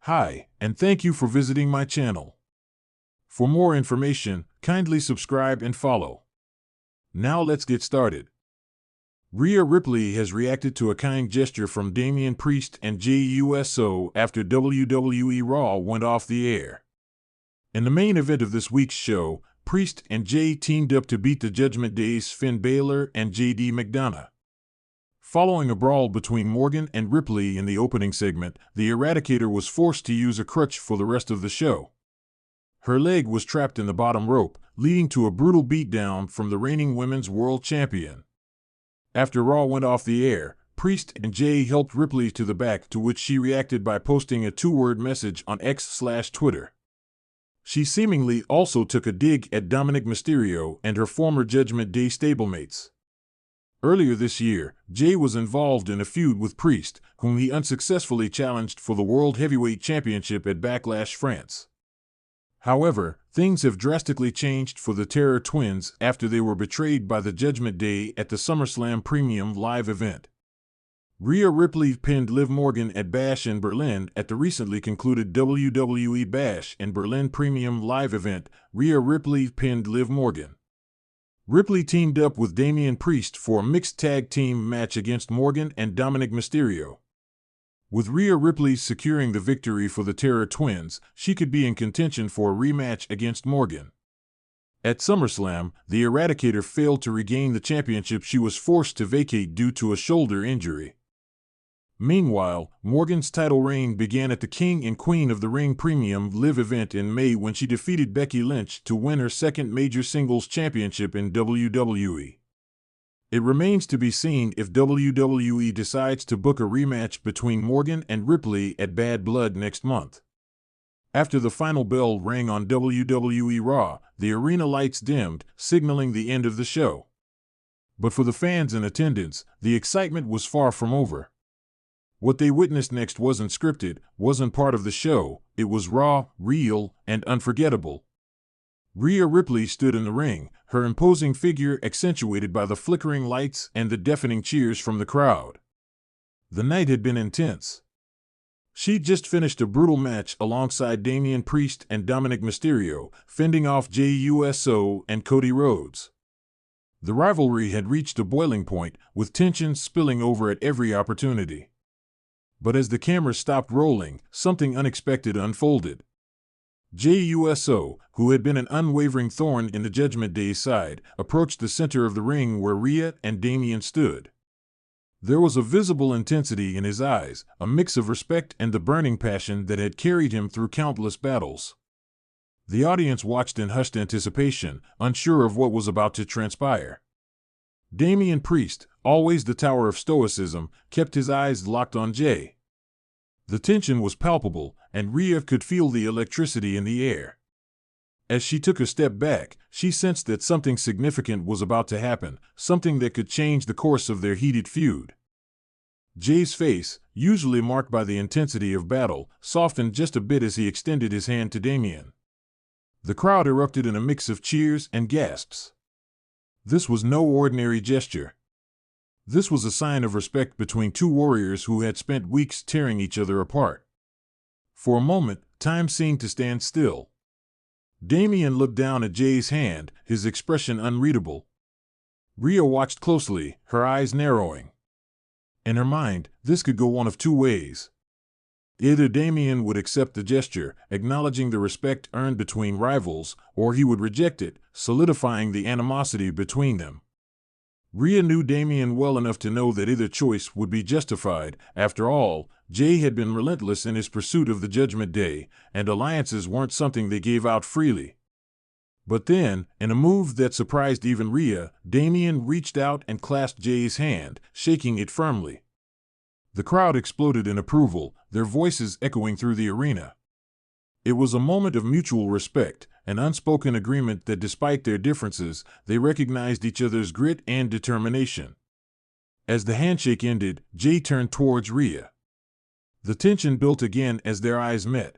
Hi, and thank you for visiting my channel. For more information, kindly subscribe and follow. Now let's get started. Rhea Ripley has reacted to a kind gesture from Damian Priest and Jey Uso after WWE Raw went off the air. In the main event of this week's show, Priest and Jey teamed up to beat the Judgment Day's Finn Balor and JD McDonough. Following a brawl between Morgan and Ripley in the opening segment, the Eradicator was forced to use a crutch for the rest of the show. Her leg was trapped in the bottom rope, leading to a brutal beatdown from the reigning Women's World Champion. After Raw went off the air, Priest and Jey helped Ripley to the back, to which she reacted by posting a two-word message on X/Twitter. She seemingly also took a dig at Dominic Mysterio and her former Judgment Day stablemates. Earlier this year, Jey was involved in a feud with Priest, whom he unsuccessfully challenged for the World Heavyweight Championship at Backlash France. However, things have drastically changed for the Terror Twins after they were betrayed by the Judgment Day at the SummerSlam Premium Live event. Rhea Ripley pinned Liv Morgan at Bash in Berlin at the recently concluded WWE Bash in Berlin Premium Live event. Rhea Ripley pinned Liv Morgan. Ripley teamed up with Damian Priest for a mixed tag team match against Morgan and Dominic Mysterio. With Rhea Ripley securing the victory for the Terror Twins, she could be in contention for a rematch against Morgan. At SummerSlam, the Eradicator failed to regain the championship she was forced to vacate due to a shoulder injury. Meanwhile, Morgan's title reign began at the King and Queen of the Ring Premium Live event in May when she defeated Becky Lynch to win her second major singles championship in WWE. It remains to be seen if WWE decides to book a rematch between Morgan and Ripley at Bad Blood next month. After the final bell rang on WWE Raw, the arena lights dimmed, signaling the end of the show. But for the fans in attendance, the excitement was far from over. What they witnessed next wasn't scripted, wasn't part of the show, it was raw, real, and unforgettable. Rhea Ripley stood in the ring, her imposing figure accentuated by the flickering lights and the deafening cheers from the crowd. The night had been intense. She'd just finished a brutal match alongside Damian Priest and Dominic Mysterio, fending off Jey Uso and Cody Rhodes. The rivalry had reached a boiling point, with tension spilling over at every opportunity. But as the camera stopped rolling, something unexpected unfolded. Jey Uso, who had been an unwavering thorn in the Judgment Day's side, approached the center of the ring where Rhea and Damian stood. There was a visible intensity in his eyes, a mix of respect and the burning passion that had carried him through countless battles. The audience watched in hushed anticipation, unsure of what was about to transpire. Damian Priest, always the tower of stoicism, kept his eyes locked on Jey. The tension was palpable, and Rhea could feel the electricity in the air. As she took a step back, she sensed that something significant was about to happen, something that could change the course of their heated feud. Jey's face, usually marked by the intensity of battle, softened just a bit as he extended his hand to Damian. The crowd erupted in a mix of cheers and gasps. This was no ordinary gesture. This was a sign of respect between two warriors who had spent weeks tearing each other apart. For a moment, time seemed to stand still. Damian looked down at Jey's hand, his expression unreadable. Rhea watched closely, her eyes narrowing. In her mind, this could go one of two ways. Either Damian would accept the gesture, acknowledging the respect earned between rivals, or he would reject it, solidifying the animosity between them. Rhea knew Damian well enough to know that either choice would be justified. After all, Jey had been relentless in his pursuit of the Judgment Day, and alliances weren't something they gave out freely. But then, in a move that surprised even Rhea, Damian reached out and clasped Jey's hand, shaking it firmly. The crowd exploded in approval, their voices echoing through the arena. It was a moment of mutual respect, an unspoken agreement that despite their differences, they recognized each other's grit and determination. As the handshake ended, Jey turned towards Rhea. The tension built again as their eyes met.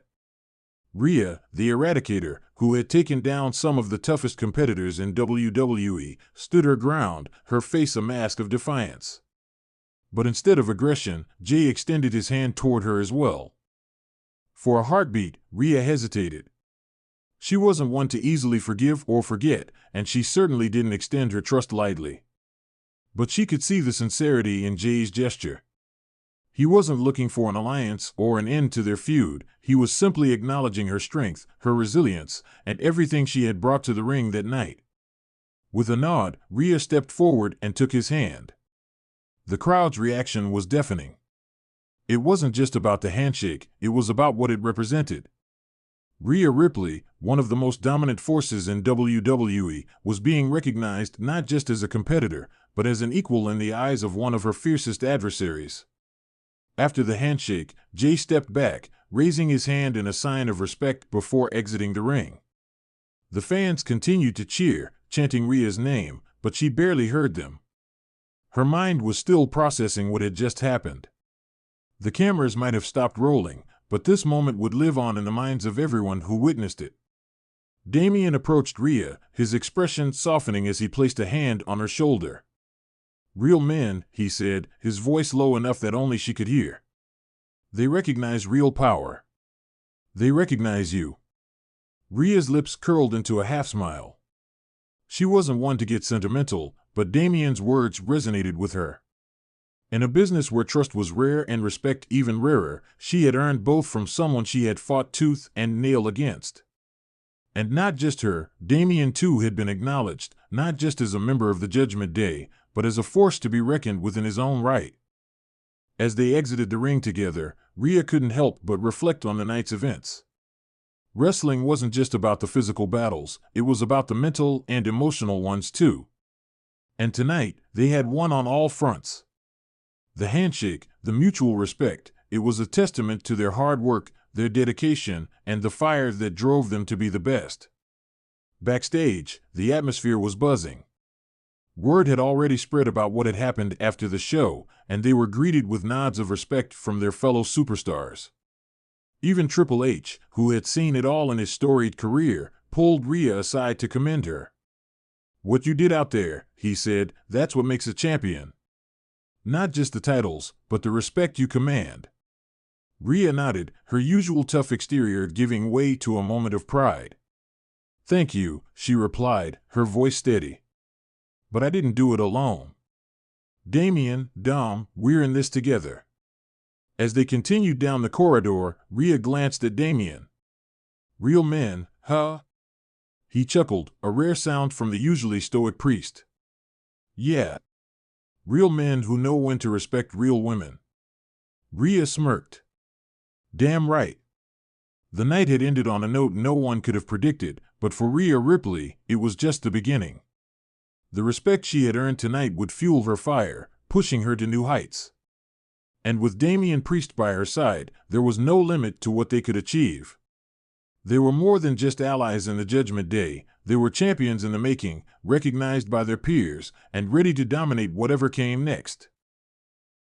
Rhea, the Eradicator, who had taken down some of the toughest competitors in WWE, stood her ground, her face a mask of defiance. But instead of aggression, Jey extended his hand toward her as well. For a heartbeat, Rhea hesitated. She wasn't one to easily forgive or forget, and she certainly didn't extend her trust lightly. But she could see the sincerity in Jey's gesture. He wasn't looking for an alliance or an end to their feud. He was simply acknowledging her strength, her resilience, and everything she had brought to the ring that night. With a nod, Rhea stepped forward and took his hand. The crowd's reaction was deafening. It wasn't just about the handshake, it was about what it represented. Rhea Ripley, one of the most dominant forces in WWE, was being recognized not just as a competitor, but as an equal in the eyes of one of her fiercest adversaries. After the handshake, Jey stepped back, raising his hand in a sign of respect before exiting the ring. The fans continued to cheer, chanting Rhea's name, but she barely heard them. Her mind was still processing what had just happened. The cameras might have stopped rolling, but this moment would live on in the minds of everyone who witnessed it. Damian approached Rhea, his expression softening as he placed a hand on her shoulder. "Real men," he said, his voice low enough that only she could hear. "They recognize real power. They recognize you." Rhea's lips curled into a half-smile. She wasn't one to get sentimental, but Damian's words resonated with her. In a business where trust was rare and respect even rarer, she had earned both from someone she had fought tooth and nail against. And not just her, Damian too had been acknowledged, not just as a member of the Judgment Day, but as a force to be reckoned with in his own right. As they exited the ring together, Rhea couldn't help but reflect on the night's events. Wrestling wasn't just about the physical battles, it was about the mental and emotional ones too. And tonight, they had won on all fronts. The handshake, the mutual respect, it was a testament to their hard work, their dedication, and the fire that drove them to be the best. Backstage, the atmosphere was buzzing. Word had already spread about what had happened after the show, and they were greeted with nods of respect from their fellow superstars. Even Triple H, who had seen it all in his storied career, pulled Rhea aside to commend her. "What you did out there," he said, "that's what makes a champion. Not just the titles, but the respect you command." Rhea nodded, her usual tough exterior giving way to a moment of pride. "Thank you," she replied, her voice steady. "But I didn't do it alone. Damian, Dom, we're in this together." As they continued down the corridor, Rhea glanced at Damian. "Real men, huh?" He chuckled, a rare sound from the usually stoic priest. "Yeah. Real men who know when to respect real women." Rhea smirked. Damn right. The night had ended on a note no one could have predicted, but for Rhea Ripley, it was just the beginning. The respect she had earned tonight would fuel her fire, pushing her to new heights. And with Damian Priest by her side, there was no limit to what they could achieve. They were more than just allies in the Judgment Day, they were champions in the making, recognized by their peers, and ready to dominate whatever came next.